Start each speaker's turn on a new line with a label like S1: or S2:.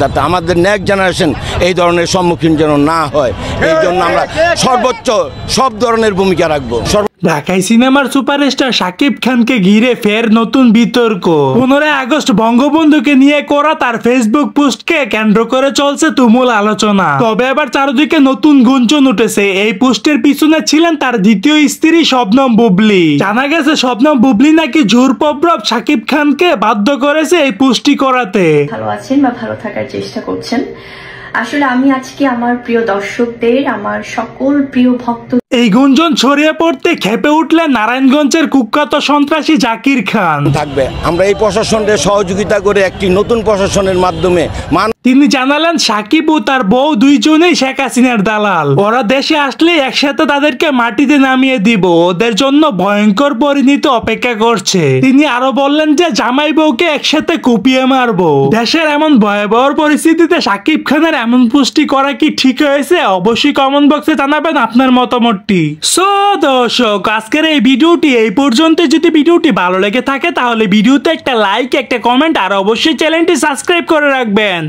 S1: যাতে আমাদের next generation এই ধরনের সম্মুখীন যেন না হয়, এই জন্য আমরা সর্বোচ্চ সব ধরনের ভূমিকা রাখবো।
S2: ঢাকাই সিনেমার সুপারস্টার শাকিব খানকে ঘিরে ফের নতুন বিতর্ক। 15 আগস্ট বঙ্গবন্ধুকে নিয়ে করা তার ফেসবুক পোস্টকে কেন্দ্র করে চলছে তুমুল আলোচনা। তবে এবার চারদিকে নতুন গুঞ্জন উঠেছে। এই পোস্টের পিছনে ছিলেন তার দ্বিতীয় স্ত্রী শবনম বুবলি। জানা গেছে শবনম বুবলি নাকি জোরপূর্বক শাকিব খানকে বাধ্য করেছে এই পোস্টটি করাতে।
S3: ভালো আছেন বা ভালো থাকার চেষ্টা করছেন। আসলে আমি আজকে আমার প্রিয় দর্শকদের, আমার সকল প্রিয় ভক্ত
S2: এই গুঞ্জন ছড়িয়ে পড়তে খেপে উঠলেন নারায়ণগঞ্জের কুখ্যাত সন্ত্রাসী জাকির খান।
S1: থাকবে আমরা এই প্রশাসনের সহযোগিতা করে একটি নতুন প্রশাসনের মাধ্যমে
S2: তিনি জানালেন সাকিব ও তার বউ দুইজনেই শেখ হাসিনার দালাল। ওরা দেশে আসলে একসাথে তাদেরকে মাটিতে নামিয়ে দিব। ওদের জন্য ভয়ঙ্কর পরিণতি অপেক্ষা করছে। তিনি আরো বললেন যে জামাই বউকে একসাথে কুপিয়ে মারবো। দেশের এমন ভয়াবহ পরিস্থিতিতে সাকিব খানের এমন পুষ্টি করা কি ঠিক হয়েছে? অবশ্যই কমেন্ট বক্সে জানাবেন আপনার মতামতটি। সো দর্শক, আজকের এই ভিডিওটি এই পর্যন্ত। যদি ভিডিওটি ভালো লেগে থাকে তাহলে ভিডিওতে একটা লাইক, একটা কমেন্ট আর অবশ্যই চ্যানেলটি সাবস্ক্রাইব করে রাখবেন।